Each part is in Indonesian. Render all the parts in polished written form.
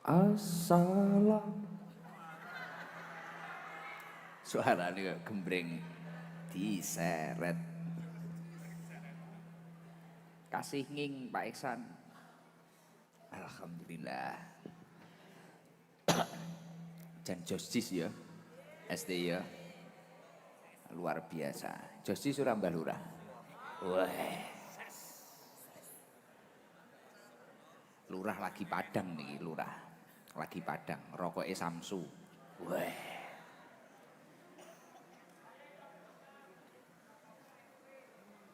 Assalam. Suarane kok gembreng diseret. Kasih nging Pak Iksan. Alhamdulillah. Jan Jostis ya. SD ya. Luar biasa. Jostis ora Mbah Lurah. Wah. Lurah lagi padang nih, lurah. Lagi padang, rokoke Samsu. Wah.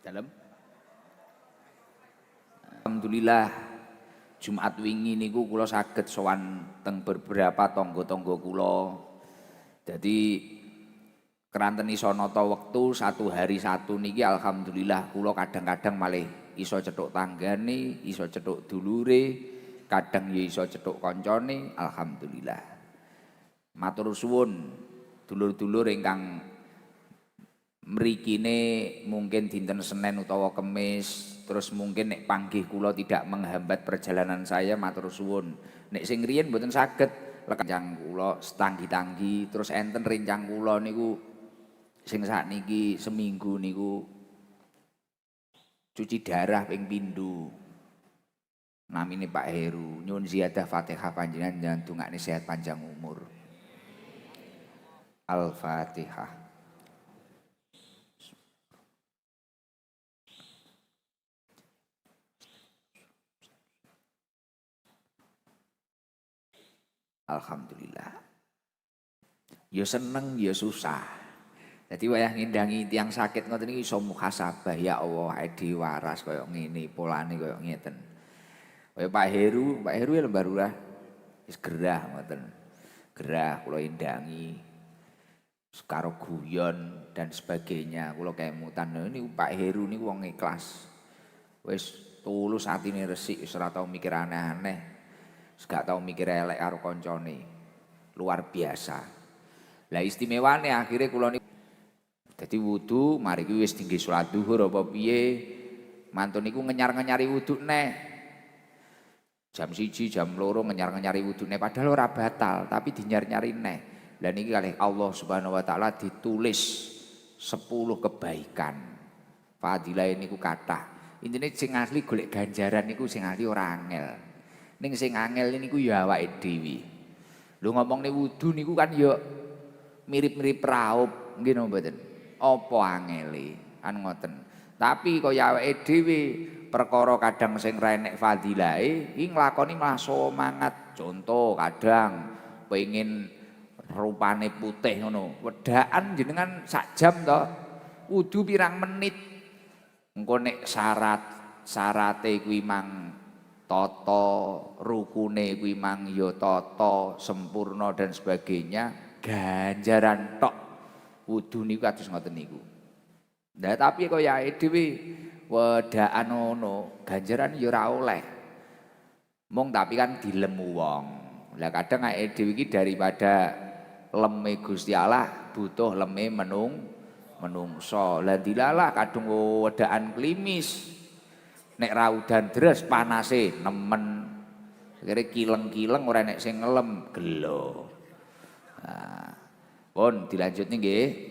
Dalam. Alhamdulillah Jumat wingi niku kula saged sowan teng beberapa tangga-tangga kula. Jadi keranten iso nata wektu 1 hari 1 niki alhamdulillah kula kadang-kadang malih iso cethuk tanggane, iso cethuk dulure, kadang ya iso cethuk kancane, alhamdulillah. Matur suwun dulur-dulur ingkang mrikine mungkin dinten Senin utawa Kemis, terus mungkin nek panggih kula tidak menghambat perjalanan saya, matur suwun. Nek sing riyen mboten saged rencang kula setanggi-tanggi, terus enten rencang kula niku sing sakniki seminggu niku cuci darah ping pindho. Namine Pak Heru, nyuwun ziyadah Fatihah panjenengan jangan dongakne sehat panjang umur. Al-Fatihah. Alhamdulillah. Ya seneng ya susah. Jadi wayah ngindangi tiang sakit ngoten iki iso muhasabah, ya Allah dhewe waras kaya ngene, polane kaya ngeten. Kaya Pak Heru ya Mbah Lurah wis gerah ngoten. Gerah kula indangi karo guyon dan sebagainya. Kula kemutan niku Pak Heru niku wong ikhlas. Wis tulus atine resik, wis ora tau mikir aneh-aneh. Wis gak tau mikir elek karo kancane. Luar biasa. Lah istimewane akhire kula niku dadi wudu, mari kuwi wis tinggi salat zuhur apa piye. Mantun niku ngenyar-ngenyari wudu neh. Jam 1, jam 2 ngenyar-ngenyari wudune padahal ora batal, tapi dinyar-nyari neh. Lah niki kalih Allah Subhanahu wa taala ditulis 10 kebaikan. Fadilah niku kathah. Intine sing asli golek ganjaran niku sing asli ora angel. Ning sing angel niku ya awake dhewe. Lho ngomongne wudu niku kan ya mirip-mirip raup, nggih napa mboten? Apa angele? Kan ngoten. Tapi kaya awake dhewe perkara kadang sing ra enek fadilahe iki nglakoni malah semangat. Contoh kadang pengin rupane putih ngono. Wedaan jenengan sak jam to. Wudu pirang menit. Engko nek syarate kuwi mang tata, rukune kuwi mang ya tata, sempurna dan sebagainya, ganjaran tok. Wudu niku kados ngoten niku. Lah tapi kaya dhewe wedaan ngono, ganjaran ya ora oleh. Mung tapi kan dilemu wong. Lah kadang awake dhewe iki daripada leme Gusti Allah butuh leme menungso. Lah dilalah kadung wedaan klimis. Nek ra udan deres panase nemen. Akhire kileng-kileng ora nek sing ngelem gelo. Nah, pun dilanjut nggih.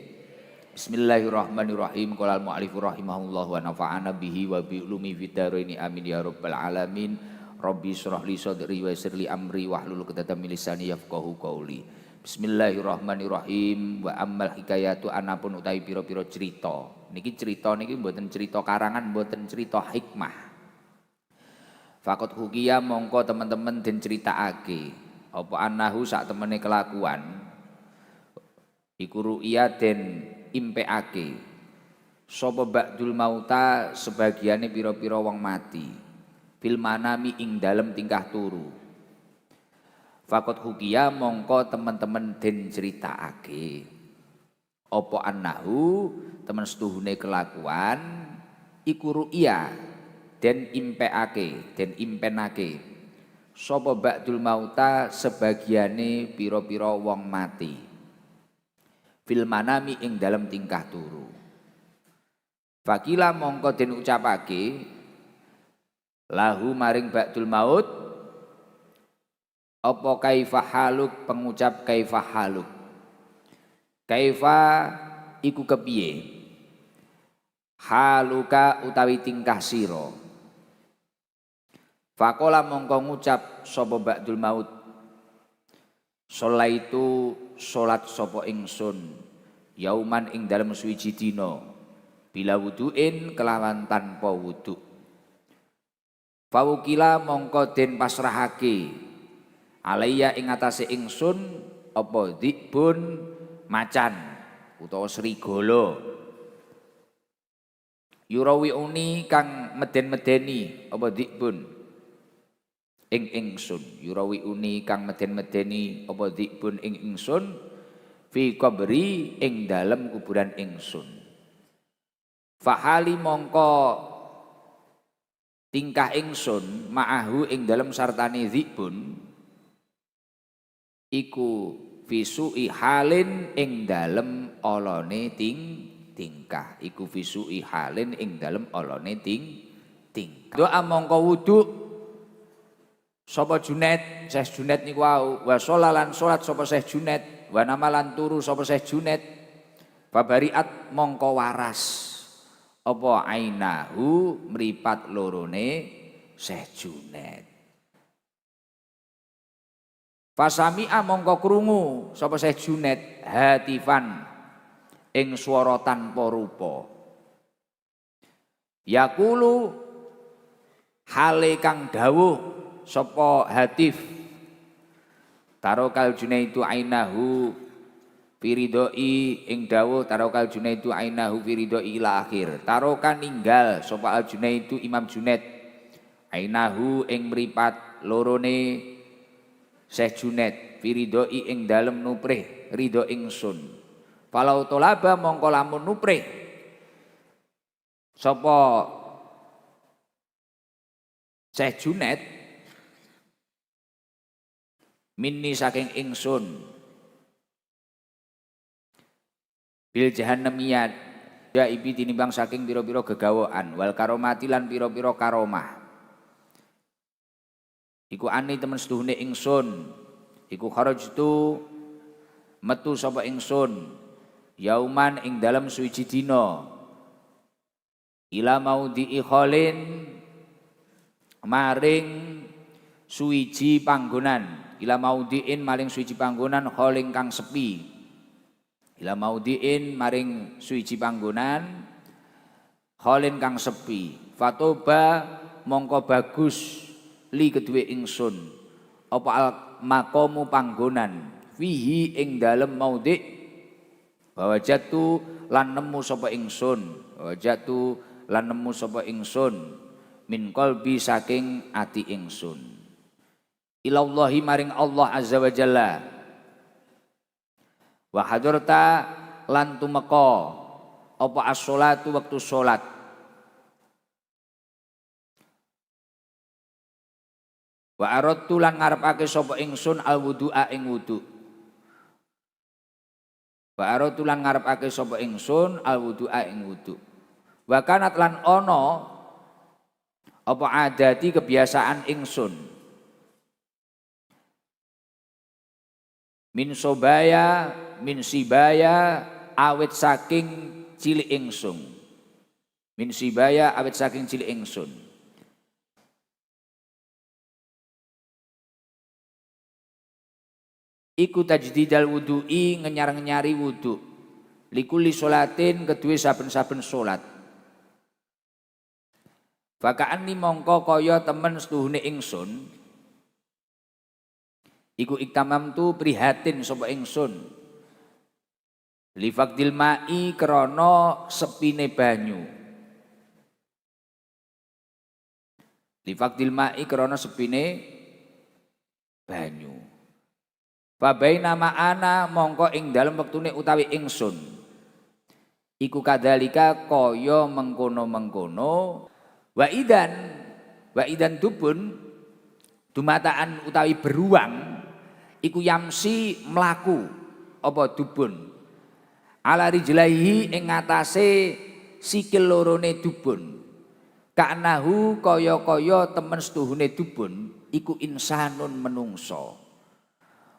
Bismillahirrahmanirrahim. Qala al-mu'allif rahimahullah wa nafa'ana bihi wa bi ulumi fid dharaini amin ya rabbal alamin. Rabbi shrah li sadri wa yassir li amri wahlul 'uqdatam min lisani yafqahu qawli. Bismillahirrahmanirrahim. Wa ammal hikayatu anapun utawi pira-pira cerita. Niki cerita niki mboten cerita karangan, mboten cerita hikmah. Faqat hukiya mongko teman-teman den critakake apa annahu sak temene kelakuan iku ru'ya den impekake sapa ba'dul mauta sebagiane pira-pira wong mati fil manami ing dalem tingkah turu. Faqat hukiya mongko teman-teman den critakake apa annahu temen setuhune kelakuan iku ru'ya den impekake den impenake sapa ba'dul mauta sebagiane pira-pira wong mati fil manami ing dalem tingkah turu. Fakila mongko den ucapake lahu maring ba'dul maut apa kaifa haluk pengucap kaifa haluk. Kaifa iku kepiye haluka utawi tingkah sira. Faqala mongko ngucap sapa ba'dul maut, sholaitu salat sapa ingsun yauman ing dalem suwiji dina bila wuduin kelawan tanpa wudu. Fawukila mongko den pasrahake alaiya ing atase ingsun apa dzibun macan utawa serigala. Yurawiuni kang meden-medeni apa dzibun ing ingsun. Yurawiuni kang meden-medeni apa dzibun ing ingsun fi qabri ing dalem kuburan ingsun. Fahali mongko tingkah ingsun ma'ahu ing dalem sartane dzibun iku fisui halin ing dalem olone tingkah. Iku fisui halin ing dalem olone tingkah. Doa mongko wudu sapa Junaid, Syekh Junaid niku wau, wa sholalan salat sapa Syekh Junaid, wa namalan turu sapa Syekh Junaid. Fabariat mongko waras apa ainahu mripat lorone Syekh Junaid. Fasami'a mongko krungu sapa Syekh Junaid hatifan ing swara tanpa rupa. Yaqulu hale kang dawuh sapa hatif tarokal Junaidu ainahu firidoi ing dawuh tarokal Junaidu ainahu firidoi ila akhir. Tarokan ninggal sapa al Junaidu Imam Junaid ainahu ing mripat lorone Syekh Junaid firidoi ing dalem nuprih ridho ingsun. Falau tolaba mongko lamun nuprih sapa Syekh Junaid minni saking ingsun bil jahannamiyat ya ibi tinimbang saking pira-pira gegawaan wal karomati lan pira-pira karomah iku ani temen seduhune ingsun iku kharajtu metu sapa ingsun yauman ing dalam suwiji dina ila maudhi'i kholin maring suwiji panggonan ila maudhi'in maring suwiji panggonan kholin kang sepi ila maudhi'in maring suwiji panggonan kholin kang sepi. Fatoba mongko bagus li kedue ingsun apa al maqamu panggonan fihi ing dalem maudhi' bahwa jatuh lan nemu sapa ingsun bahwa jatuh lan nemu sapa ingsun min qalbi saking ati ingsun ilallahi maring Allah azza wa jalla wa hadarta lan tumeka apa as-sholatu waktu salat wa aradtu lan ngarepake sapa ingsun al wudu'a ing wudu. Wa aratu lan ngarepake sapa ingsun al wudu'a ing wudu. Wa kanat lan ana apa adati kebiasaan ingsun min sibaya awet saking cilik ingsun. Min sibaya awet saking cilik ingsun. Iku tajdidal wudu'i ngenyar-nyari wudu likuli sholatin kedue saben-saben salat. Faka'anni mongko kaya temen setuhune ingsun iku iktamam tu prihatin sapa ingsun li faqdil ma'i krana sepine banyu. Li faqdil ma'i krana sepine banyu. Fabaina ma'ana mongko ing dalem wektune utawi ingsun iku kadzalika kaya mengkono-mengkono wa idan dubun dumataan utawi beruang iku yamsi mlaku apa dubun ala rijlaihi ing ngatasé sikil lorone dubun ka'nahu kaya-kaya temen setuhune dubun iku insanun menungso.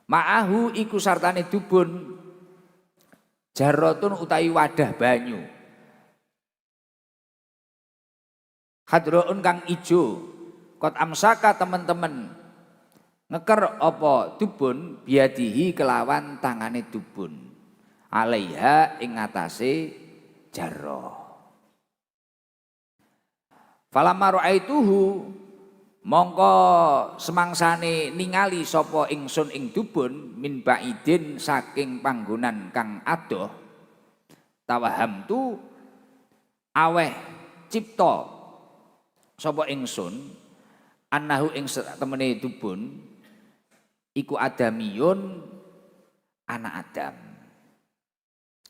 Ma'ahu iku sartane dubun jarratun utawi wadah banyu. Hadroun kang ijo. Kot amsaka teman-teman ngeker apa dubun biadihi kelawan tangane dubun. Alaiha ing ngatasé jarrah. Falamma ra'aituhu mongko semangsane ningali sapa ingsun ing dubun min baidin saking panggonan kang adoh tawahamtu aweh cipta sapa ingsun annahu ing temene dubun iku adamiyun anak Adam.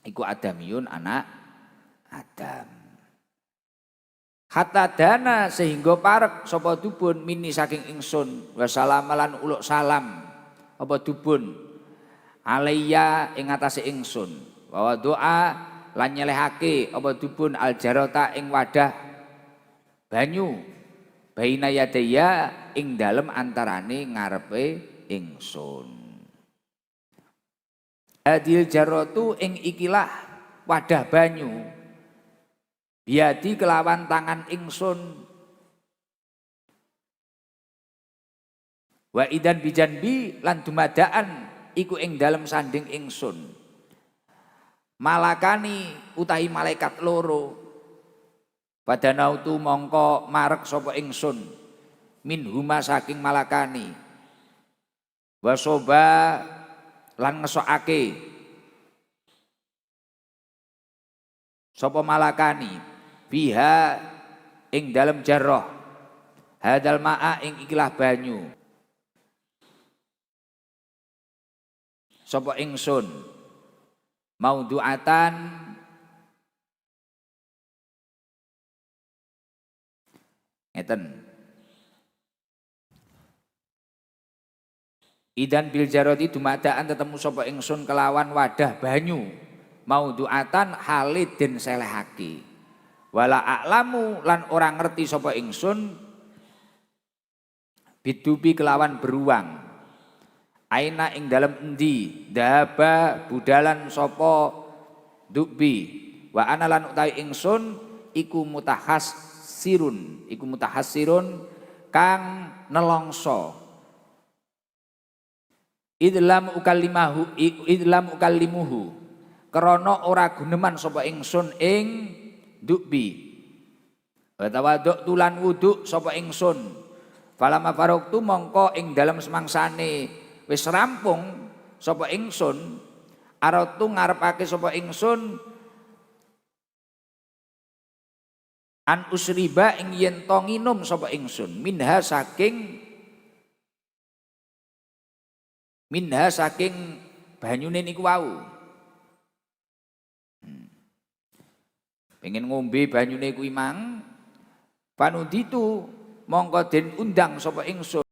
Iku adamiyun anak Adam. Hatta dana sehingga parek sapa dubun mini saking ingsun wasalamalan uluk salam apa dubun alayya ing atase ingsun wa doa lan nyelehake apa dubun aljarata ing wadah banyu baina yadaya ing dalem antarane ngarepe ingsun. Adil jaratu ing ikilah wadah banyu biadi kelawan tangan ingsun wa idan bijanbi lan dumadaan iku ing dalem sanding ingsun malakani utahi malaikat loro padanautu mongko marek sapa ingsun min huma saking malakani wasoba lan ngesokake sapa malakani biha ing dalem jarrah hadal ma'a ing ikilah banyu sapa ingsun mauduatan ngeten idan bil jarati dumadaan tetemu sapa ingsun kelawan wadah banyu mauduatan halid den selehake wala a'lamu lan orang ngerti sapa ingsun bidubi kelawan beruang aina ing dalem endi daba budalan sapa dubi wa ana lan utawi ingsun iku mutahassirun kang nelongso idlam ukallimuhu krana ora guneman sapa ingsun ing dubi wa tawadhu tulan wudu sapa ingsun falama faraqtu mongko ing dalem semangsane wis rampung sapa ingsun aratu ngarepake sapa ingsun an usriba ing yen to nginum sapa ingsun minha saking banyune niku wau. Pengen ngombe banyune kuwi mang panuditu mongko den undang sapa ingsun